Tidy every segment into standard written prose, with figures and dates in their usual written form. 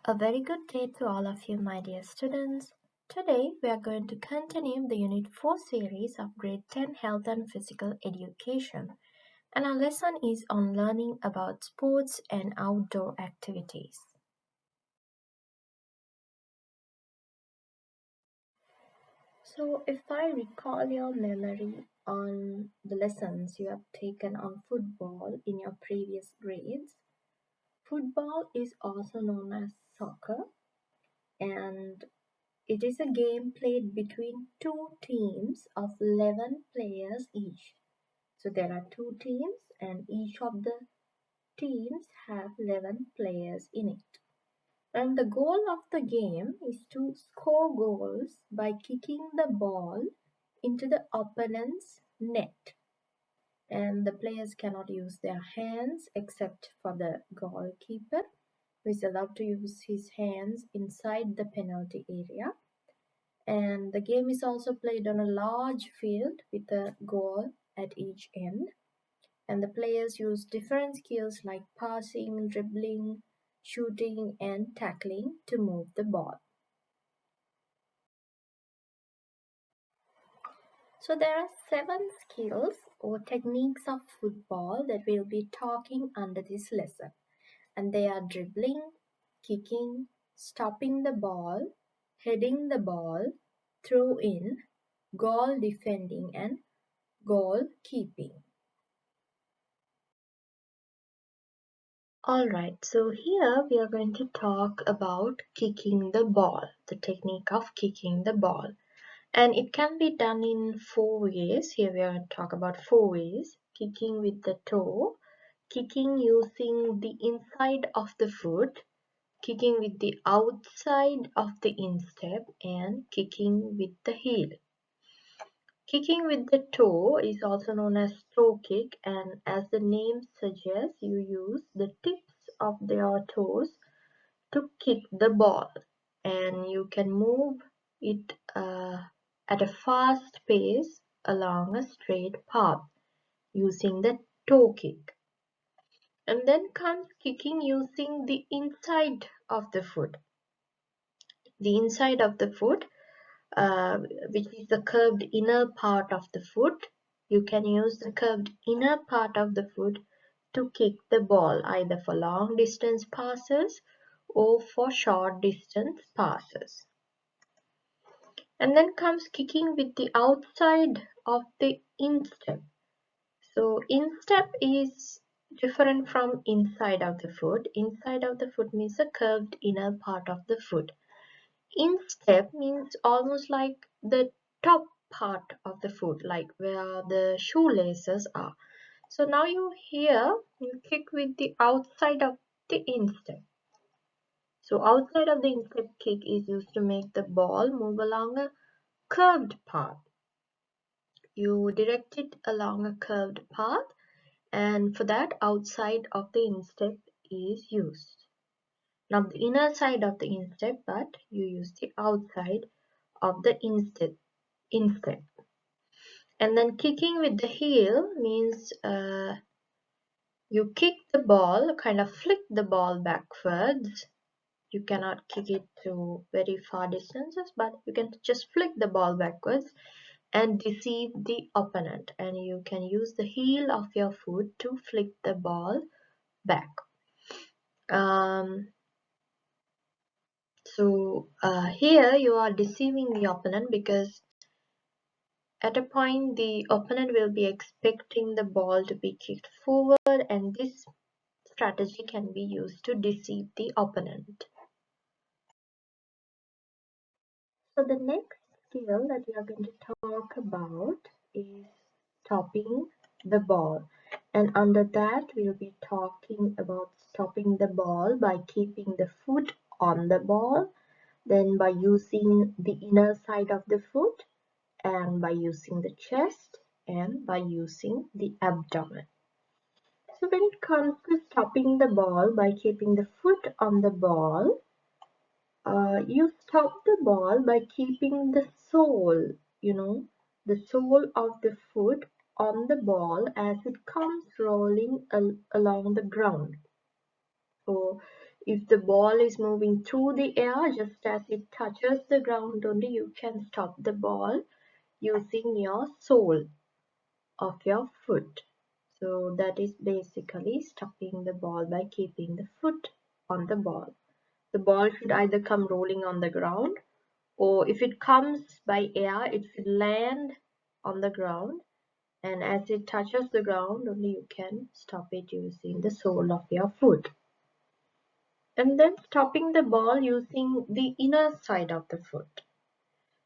A very good day to all of you, my dear students. Today we are going to continue the Unit 4 series of Grade 10 Health and Physical Education, and our lesson is on learning about sports and outdoor activities. So, if I recall your memory on the lessons you have taken on football in your previous grades, football is also known as soccer, and it is a game played between two teams of 11 players each. So there are two teams and each of the teams have 11 players in it. And the goal of the game is to score goals by kicking the ball into the opponent's net. And the players cannot use their hands except for the goalkeeper, who is allowed to use his hands inside the penalty area. And the game is also played on a large field with a goal at each end. And the players use different skills like passing, dribbling, shooting, and tackling to move the ball. So there are 7 skills or techniques of football that we'll be talking under this lesson. And they are dribbling, kicking, stopping the ball, heading the ball, throw in, goal defending, and goalkeeping. Alright, so here we are going to talk about kicking the ball, the technique of kicking the ball. And it can be done in 4 ways. Here we are going to talk about 4 ways. Kicking with the toe, kicking using the inside of the foot, kicking with the outside of the instep, and kicking with the heel. Kicking with the toe is also known as toe kick, and as the name suggests, you use the tips of your toes to kick the ball, and you can move it at a fast pace along a straight path using the toe kick. And then comes kicking using the inside of the foot. The inside of the foot, which is the curved inner part of the foot. You can use the curved inner part of the foot to kick the ball either for long distance passes or for short distance passes. And then comes kicking with the outside of the instep. So instep is different from inside of the foot. Inside of the foot means the curved inner part of the foot. Instep means almost like the top part of the foot, like where the shoelaces are. So now you kick with the outside of the instep. So outside of the instep kick is used to make the ball move along a curved path. You direct it along a curved path, and for that outside of the instep is used. Not the inner side of the instep, but you use the outside of the instep. And then kicking with the heel means you kick the ball, kind of flick the ball backwards. You cannot kick it to very far distances, but you can just flick the ball backwards and deceive the opponent. And you can use the heel of your foot to flick the ball back. Here you are deceiving the opponent because at a point the opponent will be expecting the ball to be kicked forward, and this strategy can be used to deceive the opponent. So the next skill that we are going to talk about is stopping the ball. And under that we'll be talking about stopping the ball by keeping the foot on the ball, then by using the inner side of the foot, and by using the chest, and by using the abdomen. So when it comes to stopping the ball by keeping the foot on the ball, you stop the ball by keeping the sole, the sole of the foot on the ball as it comes rolling along the ground. So If the ball is moving through the air, just as it touches the ground only, you can stop the ball using your sole of your foot. So that is basically stopping the ball by keeping the foot on the ball. The ball should either come rolling on the ground, or if it comes by air, it should land on the ground, and as it touches the ground only you can stop it using the sole of your foot. And then stopping the ball using the inner side of the foot.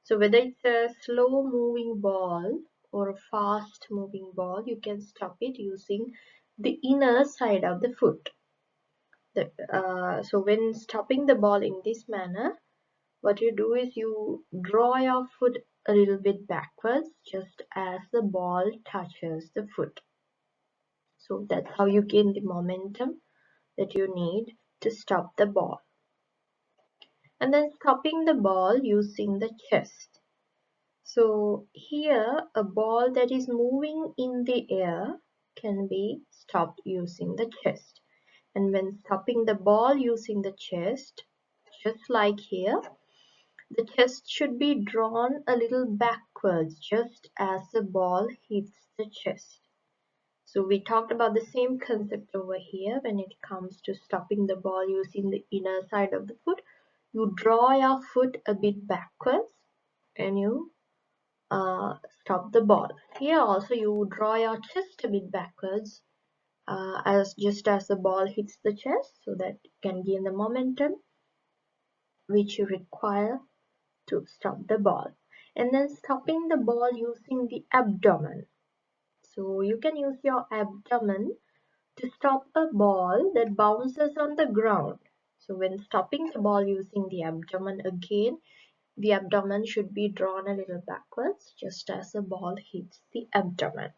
So whether it's a slow moving ball or a fast moving ball, you can stop it using the inner side of the foot. So when stopping the ball in this manner, what you do is you draw your foot a little bit backwards just as the ball touches the foot. So that's how you gain the momentum that you need to stop the ball. And then stopping the ball using the chest. So here a ball that is moving in the air can be stopped using the chest. And when stopping the ball using the chest, just like here, the chest should be drawn a little backwards just as the ball hits the chest. So we talked about the same concept over here when it comes to stopping the ball using the inner side of the foot. You draw your foot a bit backwards and you stop the ball. Here also you draw your chest a bit backwards as just as the ball hits the chest, so that you can gain the momentum which you require to stop the ball. And then stopping the ball using the abdomen. So you can use your abdomen to stop a ball that bounces on the ground. So when stopping the ball using the abdomen again, the abdomen should be drawn a little backwards just as the ball hits the abdomen.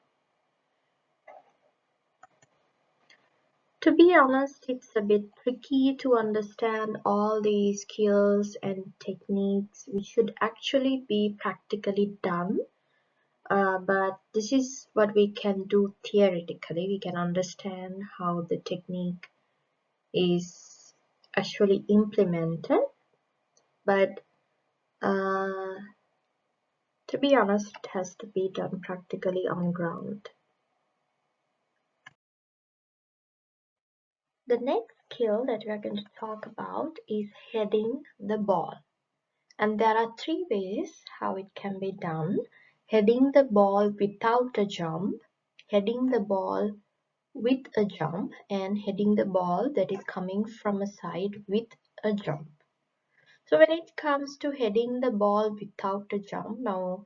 To be honest, it's a bit tricky to understand all these skills and techniques which should actually be practically done. But this is what we can do theoretically. We can understand how the technique is actually implemented. But to be honest, it has to be done practically on ground. The next skill that we are going to talk about is heading the ball. And there are three ways how it can be done. Heading the ball without a jump, heading the ball with a jump, and heading the ball that is coming from a side with a jump. So when it comes to heading the ball without a jump, now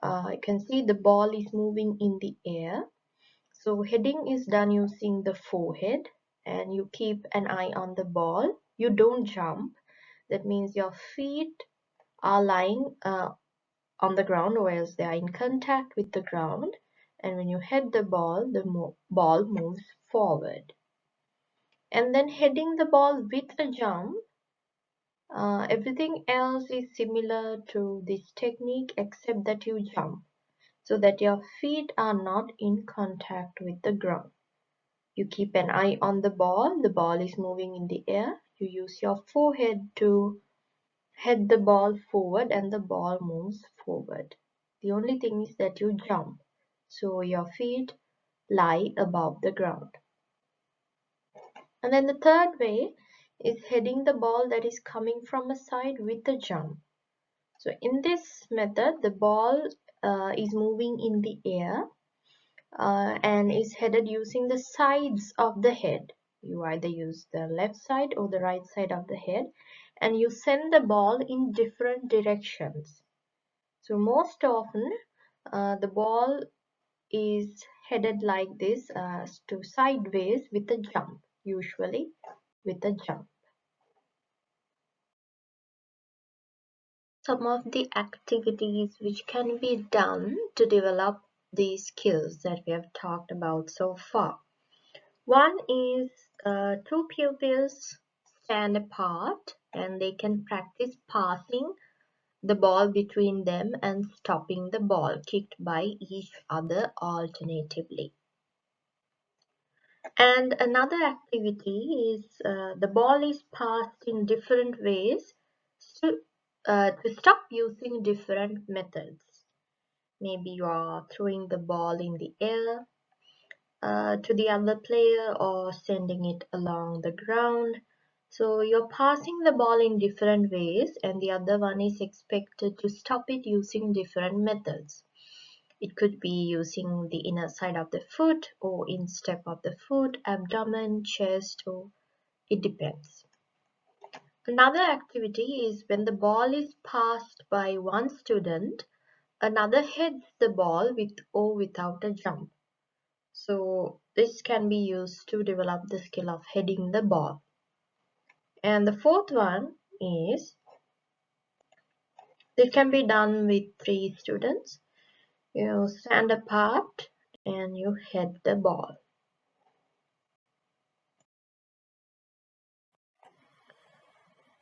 you can see the ball is moving in the air. So heading is done using the forehead, and you keep an eye on the ball. You don't jump. That means your feet are lying on the ground, or else they are in contact with the ground. And when you head the ball ball moves forward. And then heading the ball with a jump, everything else is similar to this technique except that you jump, so that your feet are not in contact with the ground. You keep an eye on the ball is moving in the air. You use your forehead to head the ball forward and the ball moves forward. The only thing is that you jump, so your feet lie above the ground. And then the third way is heading the ball that is coming from a side with a jump. So in this method, the ball is moving in the air and is headed using the sides of the head. You either use the left side or the right side of the head, and you send the ball in different directions. So most often the ball is headed like this to sideways with a jump, usually with a jump. Some of the activities which can be done to develop these skills that we have talked about so far. One is two pupils stand apart and they can practice passing the ball between them and stopping the ball kicked by each other alternatively. And another activity is the ball is passed in different ways to stop using different methods. Maybe you are throwing the ball in the air to the other player or sending it along the ground. So you're passing the ball in different ways, and the other one is expected to stop it using different methods. It could be using the inner side of the foot or instep of the foot, abdomen, chest, or it depends. Another activity is when the ball is passed by one student, another heads the ball with or without a jump. So this can be used to develop the skill of heading the ball. And the fourth one is this can be done with 3 students. You stand apart and you head the ball.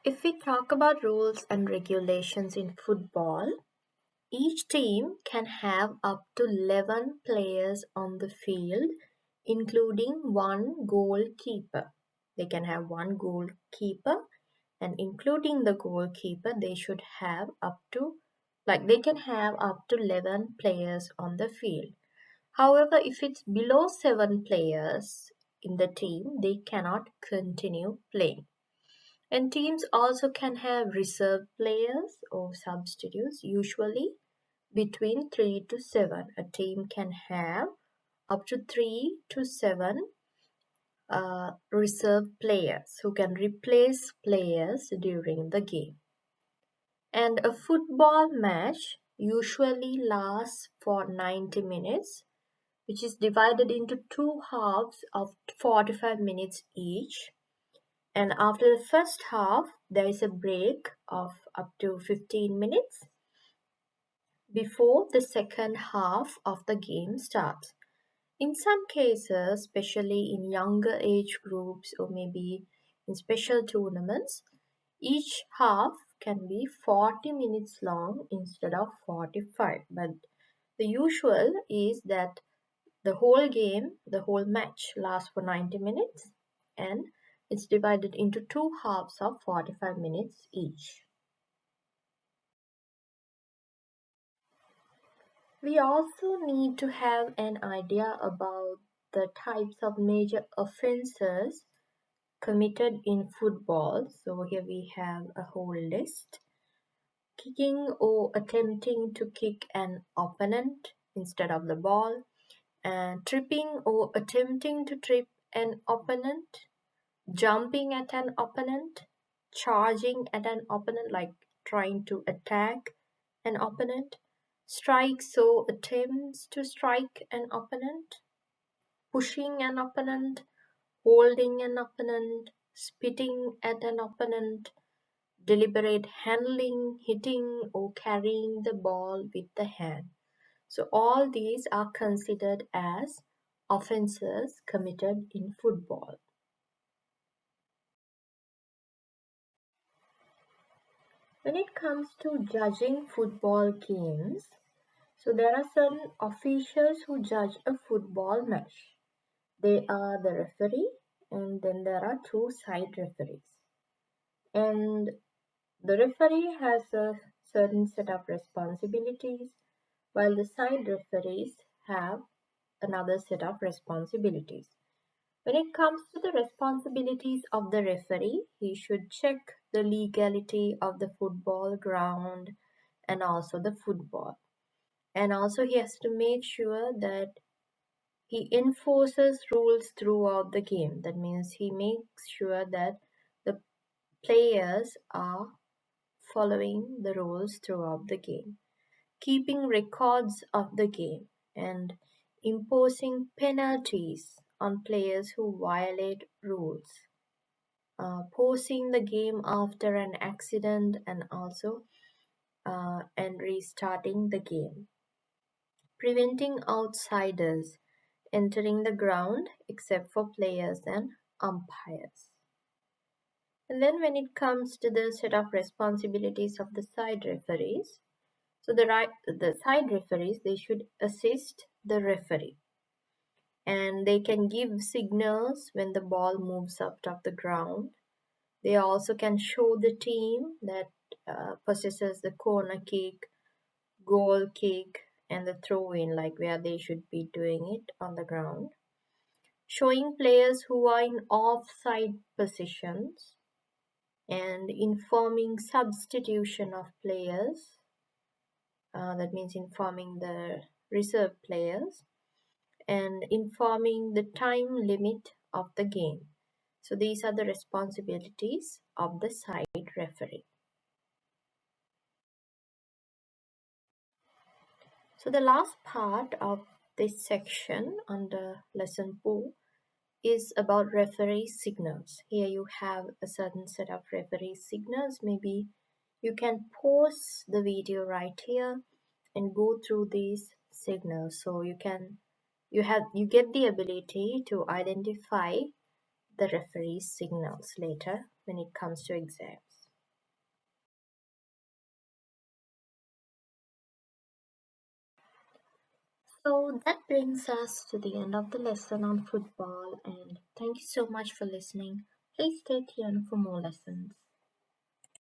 If we talk about rules and regulations in football, each team can have up to 11 players on the field, including one goalkeeper. They can have one goalkeeper, and including the goalkeeper, they should have they can have up to 11 players on the field. However, if it's below 7 players in the team, they cannot continue playing. And teams also can have reserve players or substitutes, usually between 3 to 7. A team can have up to 3 to 7 reserve players who can replace players during the game. And a football match usually lasts for 90 minutes, which is divided into 2 halves of 45 minutes each. And after the first half, there is a break of up to 15 minutes before the second half of the game starts. In some cases, especially in younger age groups or maybe in special tournaments, each half can be 40 minutes long instead of 45. But the usual is that the whole match lasts for 90 minutes and it's divided into 2 halves of 45 minutes each. We also need to have an idea about the types of major offenses committed in football. So here we have a whole list. Kicking or attempting to kick an opponent instead of the ball, and tripping or attempting to trip an opponent, jumping at an opponent, charging at an opponent like trying to attack an opponent, strikes or attempts to strike an opponent, pushing an opponent, holding an opponent, spitting at an opponent, deliberate handling, hitting or carrying the ball with the hand. So all these are considered as offenses committed in football. When it comes to judging football games, so there are certain officials who judge a football match. They are the referee and then there are 2 side referees. And the referee has a certain set of responsibilities while the side referees have another set of responsibilities. When it comes to the responsibilities of the referee, he should check the legality of the football ground and also the football. And also he has to make sure that he enforces rules throughout the game. That means he makes sure that the players are following the rules throughout the game, keeping records of the game, and imposing penalties on players who violate rules, pausing the game after an accident, and also and restarting the game, preventing outsiders entering the ground except for players and umpires. And then when it comes to the set of responsibilities of the side referees, so the side referees, they should assist the referee. and they can give signals when the ball moves out of the ground. They also can show the team that possesses the corner kick, goal kick, and the throw in, like where they should be doing it on the ground. Showing players who are in offside positions and informing substitution of players. That means informing the reserve players and informing the time limit of the game. So these are the responsibilities of the side referee. So the last part of this section under lesson 4 is about referee signals. Here you have a certain set of referee signals. Maybe you can pause the video right here and go through these signals so you get the ability to identify the referee signals later when it comes to exams. So that brings us to the end of the lesson on football, and thank you so much for listening. Please stay tuned for more lessons.